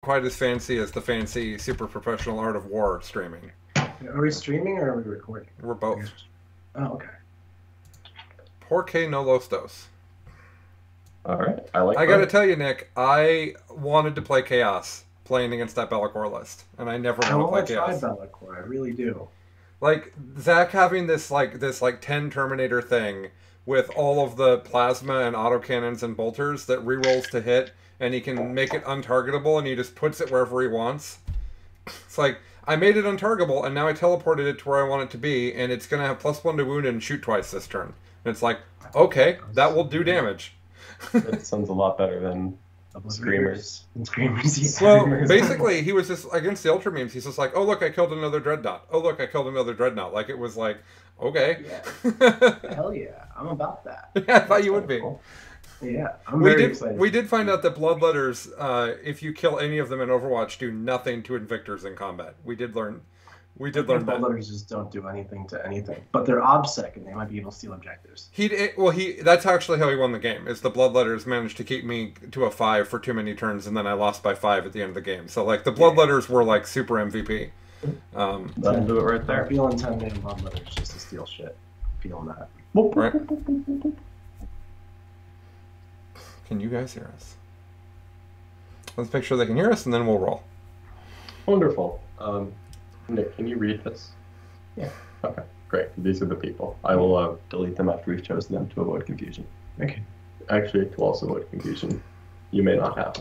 quite as fancy as the fancy super professional Art of War streaming. Are we streaming or are we recording? We're both. Oh, okay. Porque no los dos. All right, I gotta tell you, Nick, I wanted to play Chaos playing against that Be'lakor list, and I never want to play Chaos. I want to try Be'lakor, I really do. Like Zach having this 10 Terminator thing with all of the plasma and autocannons and bolters that rerolls to hit, and he can make it untargetable, and he just puts it wherever he wants. It's like, I made it untargetable, and now I teleported it to where I want it to be, and it's going to have +1 to wound and shoot twice this turn. And it's like, okay, that will do damage. That sounds a lot better than Screamers. Yeah. Well, basically, he was just, against the Ultra memes, he's just like, oh, look, I killed another Dreadnought. Oh, look, I killed another Dreadnought. Like, it was like, okay. Yeah. Hell yeah, I'm about that. Yeah, I thought you would be. Yeah, I'm very excited. We did find out that Bloodletters, if you kill any of them in Overwatch, do nothing to Invictors in combat. We did learn that. Bloodletters just don't do anything to anything. But they're obsec, and they might be able to steal objectives. That's actually how he won the game, is the Bloodletters managed to keep me to a 5 for too many turns, and then I lost by 5 at the end of the game. So, like, the Bloodletters were, like, super MVP. That'll do it right there. I'm feeling 10-man Bloodletters just to steal shit. Feeling that. Right? Can you guys hear us? Let's make sure they can hear us, and then we'll roll. Wonderful. Nick, can you read this? Yeah. Okay, great. These are the people. I will delete them after we've chosen them to avoid confusion. Okay. Actually, to also avoid confusion, you may not have.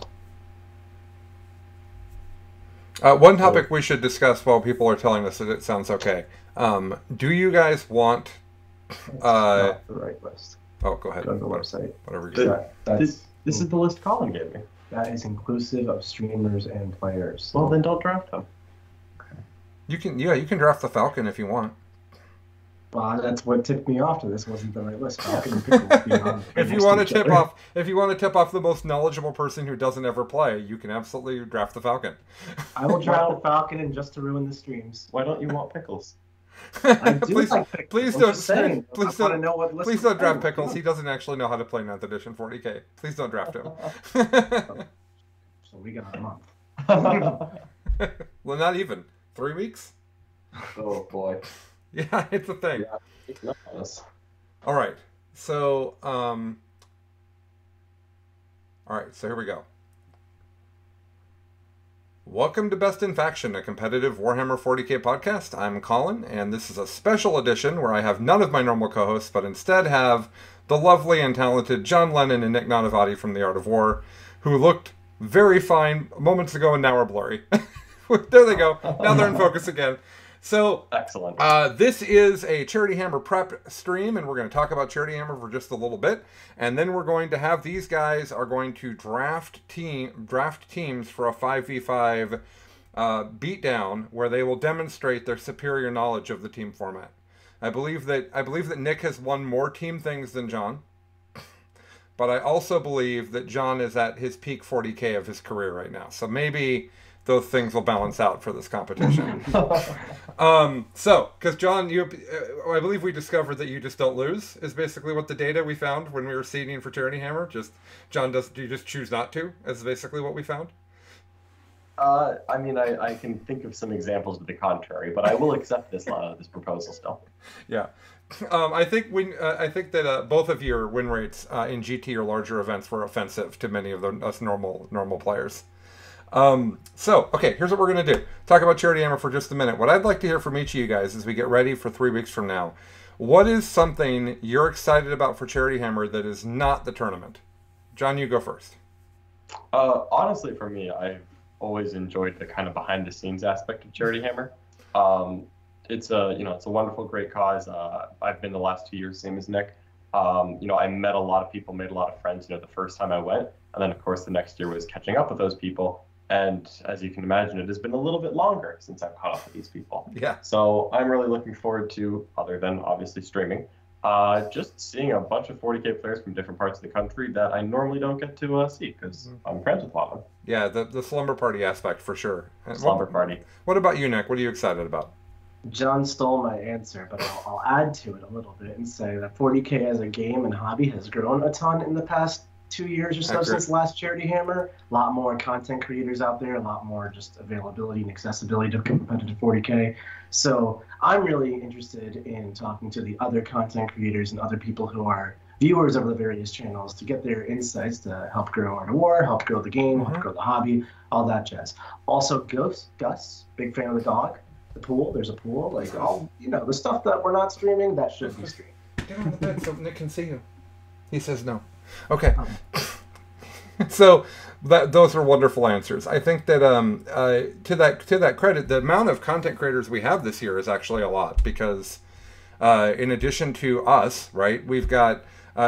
One topic we should discuss while people are telling us that it sounds okay. Do you guys want... not the right list. Oh, go ahead. Go to the website. Whatever you This is the list Colin gave me. That is inclusive of streamers and players. Well, then don't draft them. You can draft the Falcon if you want. Well, that's what tipped me off to this. Wasn't the right list. Falcon and Pickles beyond. If you want to tip off the most knowledgeable person who doesn't ever play, you can absolutely draft the Falcon. I will draft the Falcon, and just to ruin the streams. Why don't you want Pickles? I do like Pickles. Please don't draft Pickles. He doesn't actually know how to play 9th edition 40k. Please don't draft him. So we got a month. Well, not even 3 weeks. Oh boy. Yeah, it's a thing. Yeah. All right. So, all right. So here we go. Welcome to Best in Faction, a competitive Warhammer 40k podcast. I'm Colin, and this is a special edition where I have none of my normal co-hosts, but instead have the lovely and talented John Lennon and Nick Nanavati from The Art of War, who looked very fine moments ago and now are blurry. There they go. Now they're in focus again. So, excellent. This is a Charity Hammer prep stream, and we're going to talk about Charity Hammer for just a little bit, and then we're going to have these guys are going to draft teams for a 5v5 beatdown, where they will demonstrate their superior knowledge of the team format. I believe that Nick has won more team things than John, but I also believe that John is at his peak 40k of his career right now. So maybe those things will balance out for this competition. Because John, I believe we discovered that you just don't lose, is basically what the data we found when we were seeding for Charity Hammer. You just choose not to, is basically what we found. I mean, I can think of some examples to the contrary, but I will accept this proposal still. Yeah. I think that both of your win rates in GT or larger events were offensive to many of us normal players. Okay, here's what we're going to do. Talk about Charity Hammer for just a minute. What I'd like to hear from each of you guys as we get ready for 3 weeks from now. What is something you're excited about for Charity Hammer that is not the tournament? John, you go first. Honestly, for me, I've always enjoyed the kind of behind-the-scenes aspect of Charity Hammer. It's a wonderful, great cause. I've been the last 2 years, same as Nick. I met a lot of people, made a lot of friends, the first time I went. And then, of course, the next year was catching up with those people. And as you can imagine, it has been a little bit longer since I've caught up with these people. Yeah. So I'm really looking forward to, other than obviously streaming, just seeing a bunch of 40k players from different parts of the country that I normally don't get to see because I'm friends with a lot of them. Yeah, the slumber party aspect for sure. Slumber party. What about you, Nick? What are you excited about? John stole my answer, but I'll add to it a little bit and say that 40k as a game and hobby has grown a ton in the past 2 years or so Accurate. since the last Charity Hammer. A lot more content creators out there, a lot more just availability and accessibility to competitive 40K. So I'm really interested in talking to the other content creators and other people who are viewers of the various channels to get their insights to help grow Art of War, help grow the game, help grow the hobby, all that jazz. Also, Gus, big fan of the dog, the pool. There's a pool, like all the stuff that we're not streaming that should be streamed. Get on the bed so Nick can see you. He says no. Okay. So those are wonderful answers. I think that to that credit, the amount of content creators we have this year is actually a lot because in addition to us, right, we've got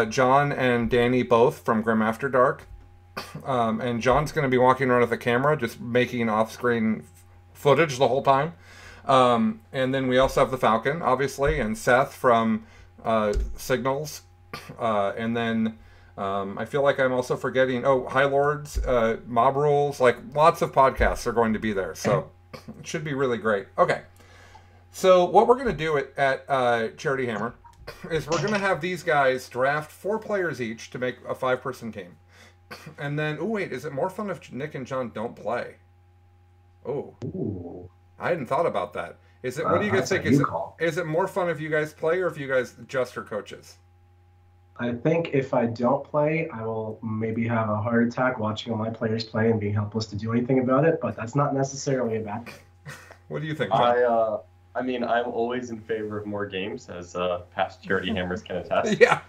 John and Danny both from Grim After Dark. And John's going to be walking around with a camera, just making off-screen footage the whole time. And then we also have the Falcon, obviously, and Seth from Signals. And then I feel like I'm also forgetting, High Lords, Mob Rules, like lots of podcasts are going to be there. So it should be really great. Okay. So what we're going to do at Charity Hammer is we're going to have these guys draft 4 players each to make a 5-person team. And then, is it more fun if Nick and John don't play? Ooh. I hadn't thought about that. Is it? What do you guys think? Is it more fun if you guys play or if you guys just are coaches? I think if I don't play, I will maybe have a heart attack watching all my players play and being helpless to do anything about it. But that's not necessarily a bad thing. What do you think, John? I mean, I'm always in favor of more games, as past Charity Hammers can attest. Yeah.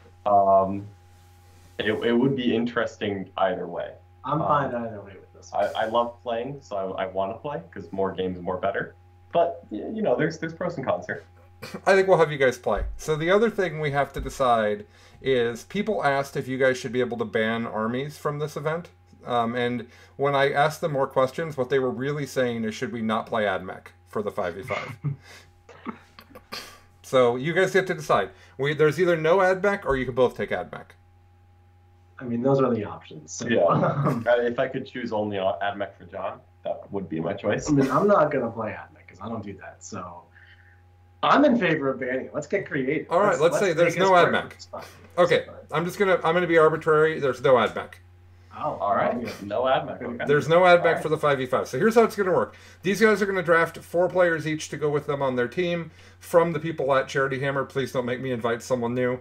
It would be interesting either way. I'm fine either way with this. I love playing, so I want to play because more games, more better. But there's pros and cons here. I think we'll have you guys play. So the other thing we have to decide is people asked if you guys should be able to ban armies from this event. And when I asked them more questions, what they were really saying is, should we not play AdMech for the 5v5? So you guys get to decide. There's either no AdMech or you can both take AdMech. I mean, those are the options. So. Yeah. If I could choose only AdMech for John, that would be my choice. I mean, I'm not going to play AdMech because I don't do that. So I'm in favor of banning it. Let's get creative. All right, let's say there's no AdMech. Okay, I'm gonna be arbitrary. There's no AdMech. Oh, all right. No AdMech. Okay. There's no AdMech for the 5v5. So here's how it's going to work. These guys are going to draft 4 players each to go with them on their team from the people at Charity Hammer. Please don't make me invite someone new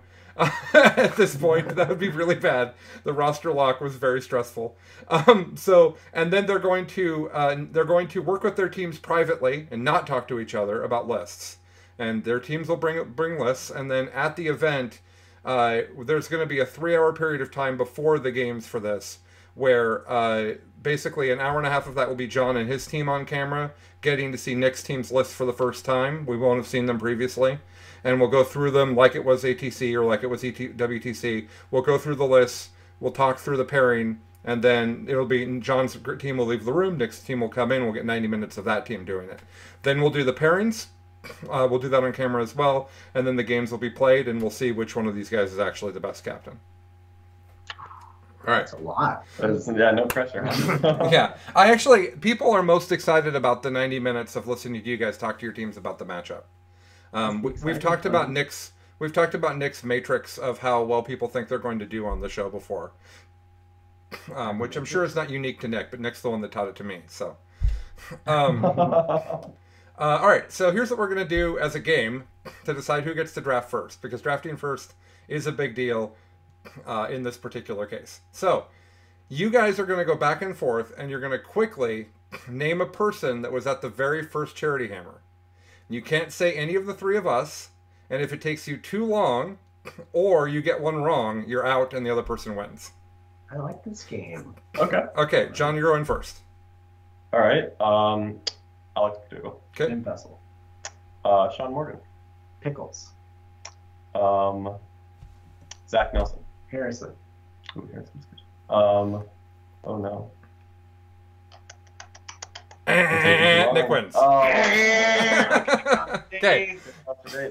at this point. That would be really bad. The roster lock was very stressful. And then they're going to work with their teams privately and not talk to each other about lists. And their teams will bring lists. And then at the event, there's going to be a 3-hour period of time before the games for this, where basically an hour and a half of that will be John and his team on camera, getting to see Nick's team's list for the first time. We won't have seen them previously. And we'll go through them like it was ATC or like it was WTC. We'll go through the lists, we'll talk through the pairing, and then it'll be John's team will leave the room, Nick's team will come in, we'll get 90 minutes of that team doing it. Then we'll do the pairings. We'll do that on camera as well, and then the games will be played, and we'll see which one of these guys is actually the best captain. All right. That's a lot. Yeah, no pressure. Yeah. People are most excited about the 90 minutes of listening to you guys talk to your teams about the matchup. We've talked about Nick's matrix of how well people think they're going to do on the show before, which I'm sure is not unique to Nick, but Nick's the one that taught it to me. So, all right. So here's what we're going to do as a game to decide who gets to draft first, because drafting first is a big deal in this particular case. So you guys are going to go back and forth, and you're going to quickly name a person that was at the very first Charity Hammer. You can't say any of the 3 of us, and if it takes you too long, or you get one wrong, you're out and the other person wins. I like this game. Okay. Okay, John, you're going first. All right. Alex McDougall. Okay. Tim Bessel. Sean Morgan. Pickles. Zach Nelson. Harrison. Ooh, Harrison's good. Oh no. Nick wins. Okay.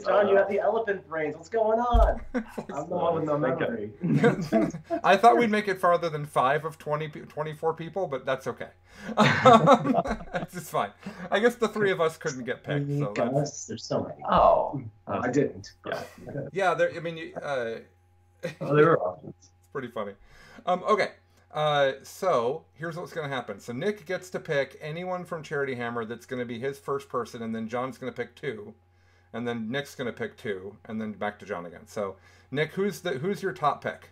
John, you have the elephant brains. What's going on? I'm the one with no memory. I thought we'd make it farther than 5 of 24 people, but that's okay. It's fine. I guess the 3 of us couldn't get picked. So there's so many. Oh, I didn't. Yeah. Yeah, there. I mean, there were options. pretty funny. Okay. So here's what's going to happen. So Nick gets to pick anyone from Charity Hammer that's going to be his first person, and then John's going to pick 2, and then Nick's going to pick 2, and then back to John again. So Nick, who's your top pick?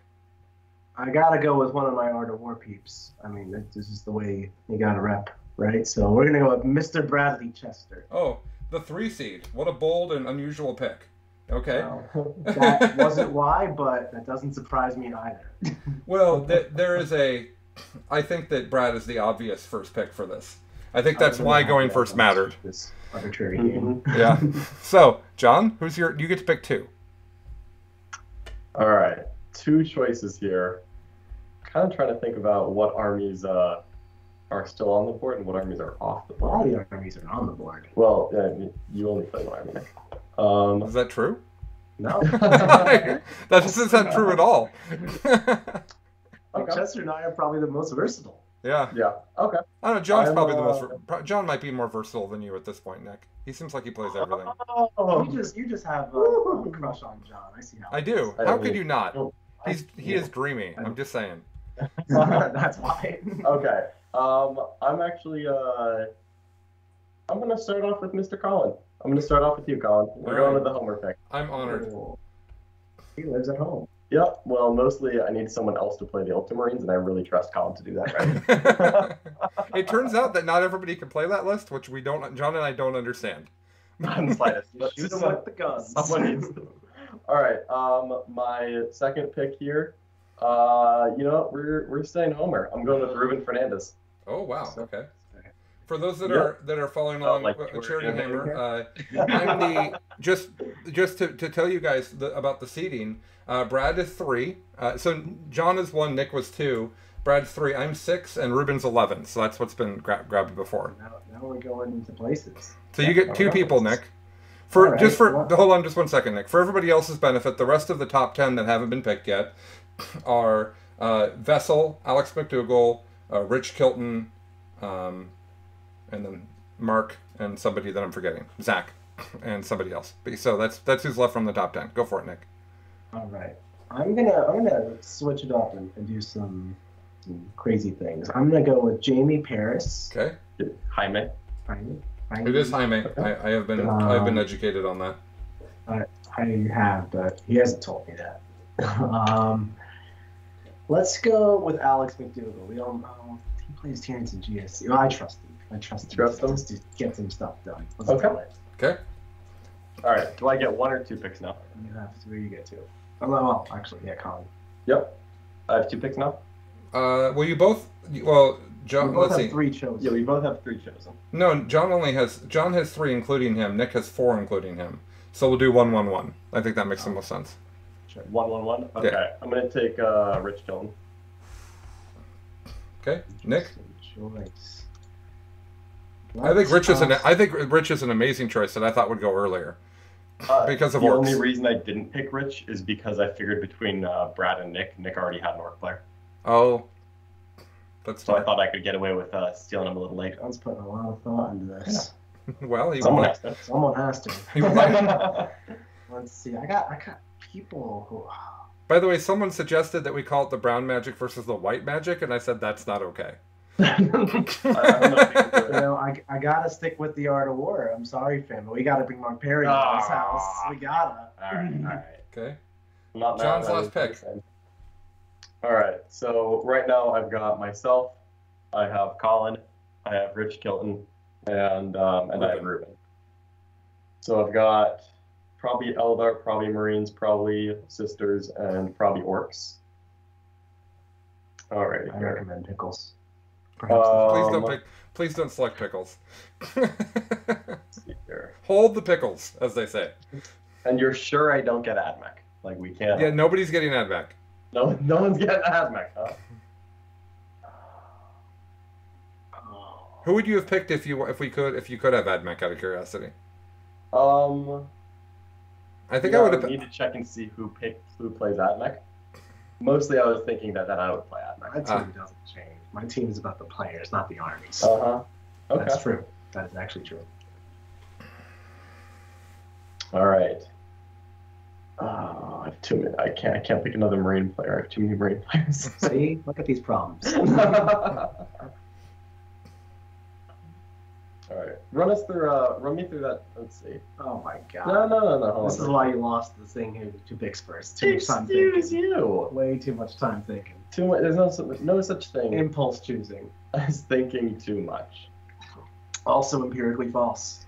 I gotta go with one of my Art of War peeps. I mean, this is the way you gotta rep, right? So we're gonna go with Mr. Bradley Chester. Oh, the 3 seed. What a bold and unusual pick. Okay. Well, that wasn't why, but that doesn't surprise me either. Well, there is I think that Brad is the obvious first pick for this. I think that's why going first mattered. This arbitrary game. Yeah. So, John, you get to pick 2. All right, 2 choices here. Kind of trying to think about what armies are still on the board and what armies are off the board. All the armies are on the board. Well, you only play one army. Is that true? No. That doesn't sound true at all. Okay. Chester and I are probably the most versatile. Yeah. Yeah. Okay. I don't know. John's probably the most. John might be more versatile than you at this point, Nick. He seems like he plays everything. Oh, you just have a crush on John. I see how. I do. How could you not? He is dreamy. I'm just saying. That's why. Okay. I'm actually I'm gonna start off with Mr. Colin. I'm gonna start off with you, Colin. We're going with the Homer pick. I'm honored. He lives at home. Yep. Well, mostly I need someone else to play the Ultramarines, and I really trust Colin to do that right. It turns out that not everybody can play that list, which John and I don't understand. Not in the slightest. Shoot him with the guns. Someone needs to. All right. My second pick here. We're staying Homer. I'm going with Ruben Fernandez. Oh wow. Okay. For those that are following along with Charity Hammer, I'm just to tell you guys about the seeding. Brad is 3. So John is 1, Nick was 2, Brad's 3, I'm 6, and Ruben's 11. So that's what's been grabbed before. Now we're going into places. So you get 2 people, Nick. Hold on just 1 second, Nick. For everybody else's benefit, the rest of the top 10 that haven't been picked yet are Vessel, Alex McDougall, Rich Kilton, and then Mark and somebody that I'm forgetting, Zach, and somebody else. So that's who's left from the top 10. Go for it, Nick. All right, I'm gonna switch it up and do some crazy things. I'm gonna go with Jamie Paris. Okay. Jaime. It is Jaime. I have been I've been educated on that. I have, but he hasn't told me that. Let's go with Alex McDougall. We don't know. He plays Terrence and GSC. Well, I trust him. Trust him to get some stuff done. Let's do it. Okay. All right. Do I get 1 or 2 picks now? You have 3. You get 2. Oh, well, actually, yeah, Colin. Yep. I have 2 picks now. Well, you both. Well, John. We both let's have see. 3 chosen. Yeah, we both have 3 chosen. No, John has 3 including him. Nick has 4 including him. So we'll do 1, 1, 1. I think that makes the most sense. Sure. 1, 1, 1. Okay. Yeah. I'm gonna take Rich Kilton. Okay, Nick. Choice. I think Rich is an amazing choice that I thought would go earlier because of the orcs. only reason I didn't pick Rich is because I figured between Brad and Nick already had an orc player. Oh, that's so I thought I could get away with stealing him a little late. John's putting a lot of thought into this. Yeah. Well, Someone has to. He would like. Let's see. I got people who. By the way, someone suggested that we call it the brown magic versus the white magic, and I said that's not okay. I don't know. I gotta stick with the Art of War. I'm sorry, fam, but we gotta bring Mark Perry to this house. We gotta. All right. Okay. John's last pick. All right. So right now I've got myself. I have Colin. I have Rich Kilton, and I have Ruben. So I've got probably Eldar, probably Marines, probably Sisters, and probably Orcs. All right. I recommend pickles. Please don't select pickles. Hold the pickles, as they say. And you're sure I don't get AdMech? Like we can't. Yeah, nobody's getting AdMech. No one's getting AdMech, huh? Who would you have picked if you could have AdMech out of curiosity? I think I would have. Need to check and see who plays AdMech. Mostly, I was thinking that I would play AdMech. My team doesn't change. My team is about the players, not the armies. Okay. That's true. That is actually true. All right. I have too many. I can't pick another Marine player. I have too many Marine players. See, look at these problems. All right, run me through that. Let's see. Oh my god. No. Hold This on. is why you lost the thing here to pick Spurs. Too much time thinking. Excuse you. Way too much time thinking. Too much. There's no such thing Impulse choosing. as thinking too much. Also empirically false.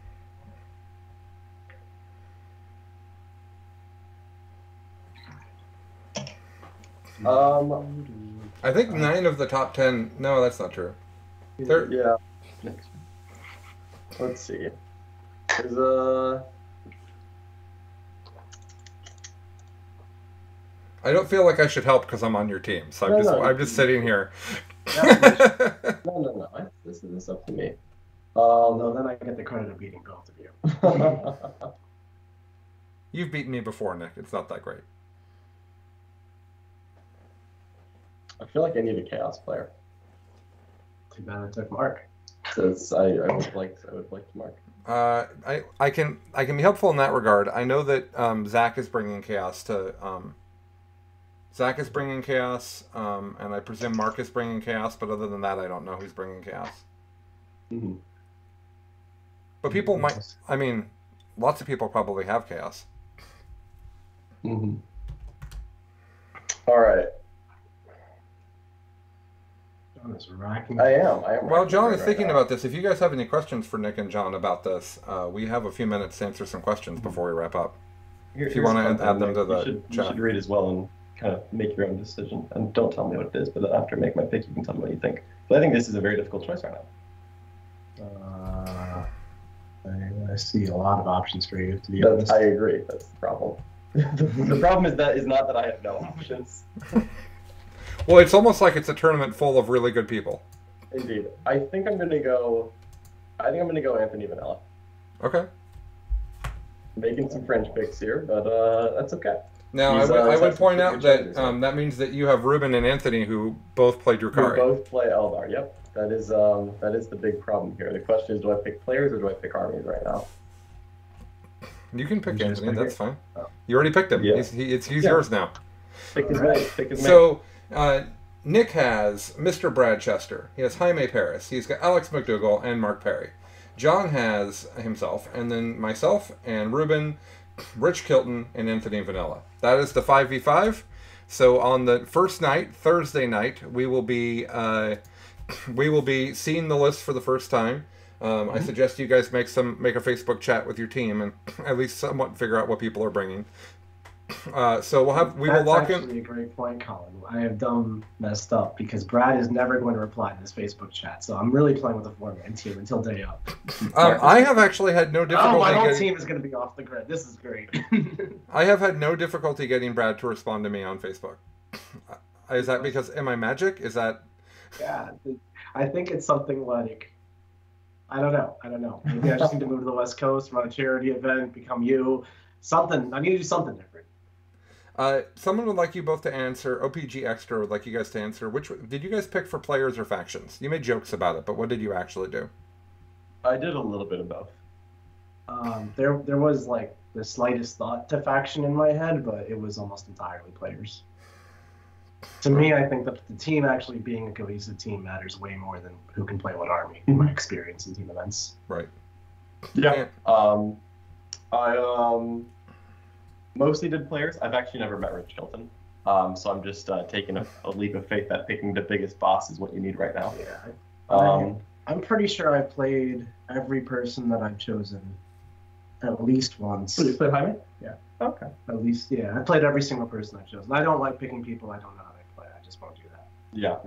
I think 9 of the top 10. No, that's not true. Yeah. Let's see. There's I don't feel like I should help because I'm on your team, so I'm just sitting here. no. This is up to me. No, then I get the credit of beating both of you. You've beaten me before, Nick. It's not that great. I feel like I need a chaos player. Too bad I took Mark. So I would like to Mark. I can be helpful in that regard. I know that Zach is bringing chaos to and I presume Mark is bringing chaos. But other than that, I don't know who's bringing chaos. Mm-hmm. But people might. I mean, lots of people probably have chaos. Mm-hmm. All right. John is racking. I am. Well, John is right thinking now. about this. If you guys have any questions for Nick and John about this, we have a few minutes to answer some questions before we wrap up. If you want to add them to the you chat. should read as well and kind of make your own decision. And don't tell me what it is, but after I make my pick, you can tell me what you think. But I think this is a very difficult choice right now. I see a lot of options for you, to be honest. I agree. That's the problem. The problem is not that I have no options. Well, it's almost like it's a tournament full of really good people. Indeed. I think I'm gonna go Anthony Vanilla. Okay. Making some French picks here, but that's okay. Now, I would point out that that means that you have Ruben and Anthony who both play Drukari. Who both play Eldar. Yep. That is the big problem here. The question is, do I pick players or do I pick armies right now? You can pick Anthony. That's fine. Oh. You already picked him. Yeah. He's yours now. Pick his mate. Pick his mate. So, Nick has Mr. Bradchester. He has Jaime Paris. He's got Alex McDougall and Mark Perry. John has himself, and then myself and Ruben, Rich Kilton, and Anthony Vanilla. That is the 5v5. So on the first night, Thursday night, we will be seeing the list for the first time. I suggest you guys make a Facebook chat with your team and at least somewhat figure out what people are bringing. So we will lock in. That's actually a great point, Colin. I have messed up because Brad is never going to reply to this Facebook chat. So I'm really playing with a four-man team until day up. I have actually had no difficulty. My whole team is going to be off the grid. This is great. I have had no difficulty getting Brad to respond to me on Facebook. Is that because am I magic? Is that? Yeah, I think it's something like. I don't know. Maybe I just need to move to the West Coast, run a charity event, become you. Something. I need to do something different. Someone would like you both to answer. OPG Extra would like you guys to answer. Which did you guys pick for players or factions? You made jokes about it, but what did you actually do? I did a little bit of both. There was like the slightest thought to faction in my head, but it was almost entirely players. To me, I think that the team actually being a cohesive team matters way more than who can play what army, in my experience in team events. Right. Yeah. I mostly did players. I've actually never met Rich Hilton. So I'm just taking a leap of faith that picking the biggest boss is what you need right now. Yeah. I'm pretty sure I played every person that I've chosen at least once. So you played Jaime? Yeah. Okay. At least, yeah. I played every single person I've chosen. I don't like picking people I don't know how they play. I just won't do that. Yeah.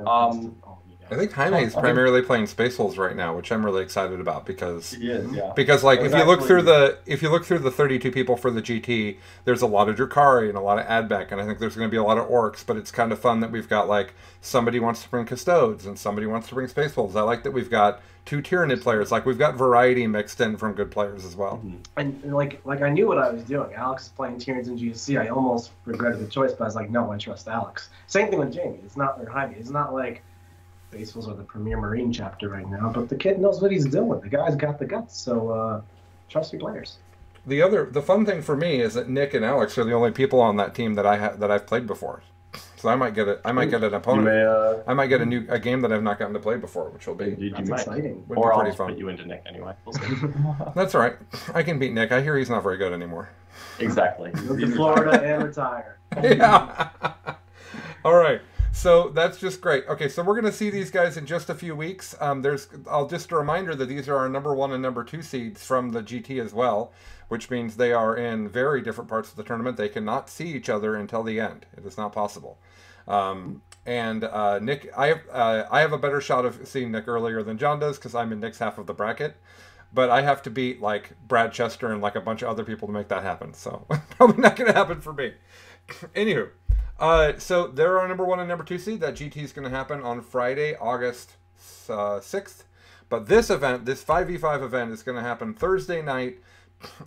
I think Jaime is primarily playing Space Wolves right now, which I'm really excited about because he is, yeah. Because like if you look through the 32 people for the GT, there's a lot of Drukari and a lot of Adbec, and I think there's going to be a lot of Orcs. But it's kind of fun that we've got like somebody wants to bring Custodes and somebody wants to bring Space Wolves. I like that we've got two Tyranid players. Like we've got variety mixed in from good players as well. Mm-hmm. And like I knew what I was doing. Alex is playing Tyranids in GSC. I almost regretted the choice, but I was like, no, I trust Alex. Same thing with Jamie. It's not Jaime. It's not like Space Wolves are the premier Marine chapter right now, but the kid knows what he's doing. The guy's got the guts, so trust your players. The fun thing for me is that Nick and Alex are the only people on that team that I've played before. So I might get an opponent. I might get a game that I've not gotten to play before, which will be That's exciting. Or I'll just put you into Nick anyway. We'll see. That's all right. I can beat Nick. I hear he's not very good anymore. Exactly. Move to Florida and retire. Yeah. All right. So that's just great. Okay, so we're going to see these guys in just a few weeks. Just a reminder that these are our number 1 and number 2 seeds from the GT as well, which means they are in very different parts of the tournament. They cannot see each other until the end. It is not possible. Nick, I have a better shot of seeing Nick earlier than John does because I'm in Nick's half of the bracket. But I have to beat like Brad Chester and like a bunch of other people to make that happen. So probably not going to happen for me. Anywho, so they're our number 1 and number 2 seed. That GT is going to happen on Friday, August 6th. But this event, this 5v5 event, is going to happen Thursday night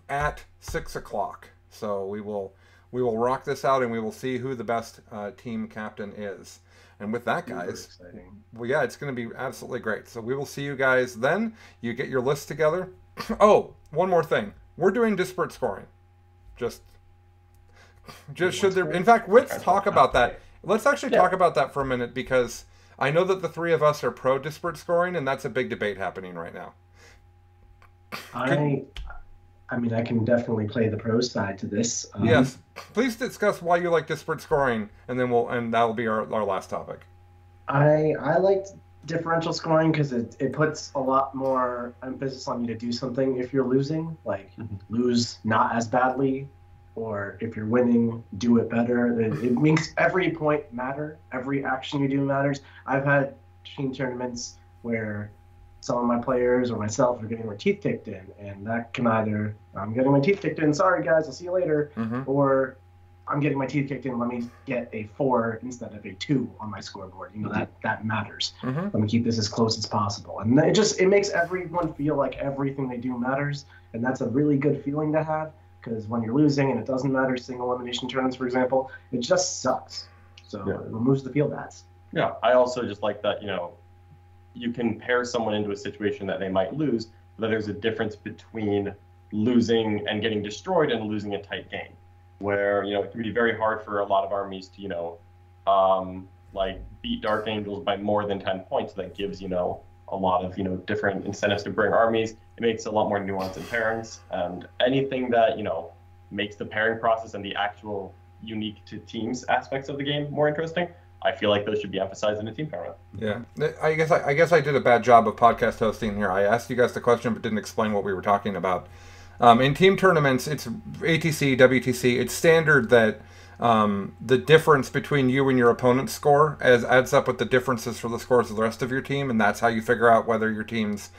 at 6 o'clock. So we will rock this out, and we will see who the best team captain is. And with that, guys, well, yeah, it's going to be absolutely great. So we will see you guys then. You get your list together. Oh, one more thing. We're doing disparate scoring. Just should there... In fact, let's talk about that. Let's actually talk about that for a minute, because I know that the three of us are pro disparate scoring, and that's a big debate happening right now. I mean, I can definitely play the pro side to this. Yes. Please discuss why you like disparate scoring, and then that'll be our last topic. I liked differential scoring because it puts a lot more emphasis on you to do something if you're losing, like lose not as badly, or if you're winning, do it better. It makes every point matter. Every action you do matters. I've had team tournaments where some of my players or myself are getting their teeth kicked in, and that can either, I'm getting my teeth kicked in, sorry guys, I'll see you later, or I'm getting my teeth kicked in, let me get a 4 instead of a 2 on my scoreboard. You know, that matters. Let me keep this as close as possible. And it makes everyone feel like everything they do matters, and that's a really good feeling to have, because when you're losing and it doesn't matter, single elimination tournaments, for example, it just sucks. So it removes the field ads. Yeah, I also just like that, you can pair someone into a situation that they might lose, but there's a difference between losing and getting destroyed and losing a tight game, where, it can be very hard for a lot of armies to, beat Dark Angels by more than 10 points. That gives, a lot of, different incentives to bring armies. It makes a lot more nuance in pairings, and anything that, makes the pairing process and the actual unique to teams aspects of the game more interesting, I feel like those should be emphasized in a team tournament. Yeah, I guess I did a bad job of podcast hosting here. I asked you guys the question but didn't explain what we were talking about. In team tournaments, it's ATC, WTC. It's standard that the difference between you and your opponent's score adds up with the differences for the scores of the rest of your team, and that's how you figure out whether your team's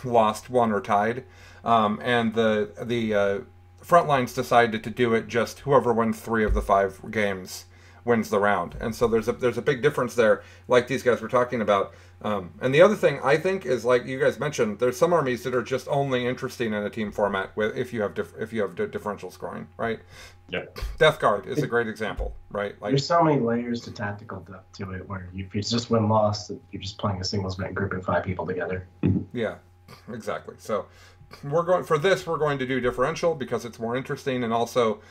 lost, won, or tied. And the front lines decided to do it just whoever wins 3 of the 5 games wins the round. And so there's a big difference there, like these guys were talking about. And the other thing I think is, like you guys mentioned, there's some armies that are just only interesting in a team format if you have differential scoring, right? Yeah. Death Guard is a great example, right? Like, there's so many layers to tactical depth to it, where if it's just win-loss, you're just playing a singles event, grouping 5 people together. Yeah, exactly. So we're going to do differential because it's more interesting, and also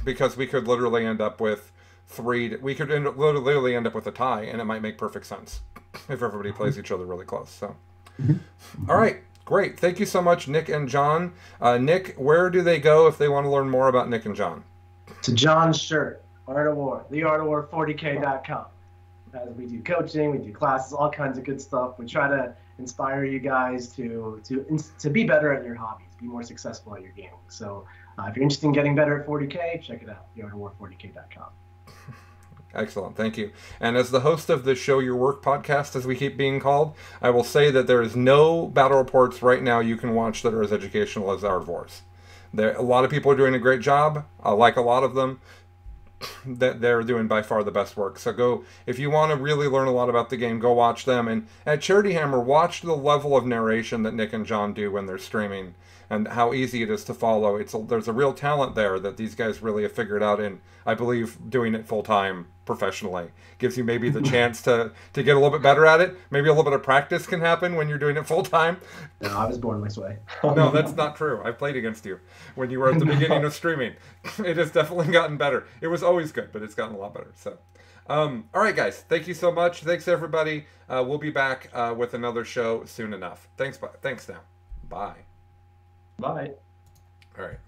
because we could literally end up with literally end up with a tie, and it might make perfect sense if everybody plays each other really close. So, all right, great. Thank you so much, Nick and John. Nick, where do they go if they want to learn more about Nick and John? To John's shirt, Art of War, theartofwar40k.com. As we do coaching, we do classes, all kinds of good stuff. We try to inspire you guys to be better at your hobbies, be more successful at your gaming. So if you're interested in getting better at 40k, check it out, theartofwar40k.com. Excellent, thank you. And as the host of the Show Your Work podcast, as we keep being called, I will say that there is no battle reports right now you can watch that are as educational as Art of Wars. A lot of people are doing a great job. I like a lot of them. That they're doing by far the best work. So go, if you want to really learn a lot about the game, go watch them. And at Charity Hammer, watch the level of narration that Nick and John do when they're streaming, and how easy it is to follow. There's a real talent there that these guys really have figured out, and I believe doing it full time professionally. Gives you maybe the chance to get a little bit better at it. Maybe a little bit of practice can happen when you're doing it full time. No, I was born this way. No, that's not true. I played against you when you were at the beginning of streaming. It has definitely gotten better. It was always good, but it's gotten a lot better. So, all right, guys. Thank you so much. Thanks, everybody. We'll be back with another show soon enough. Thanks now. Bye. Bye. All right.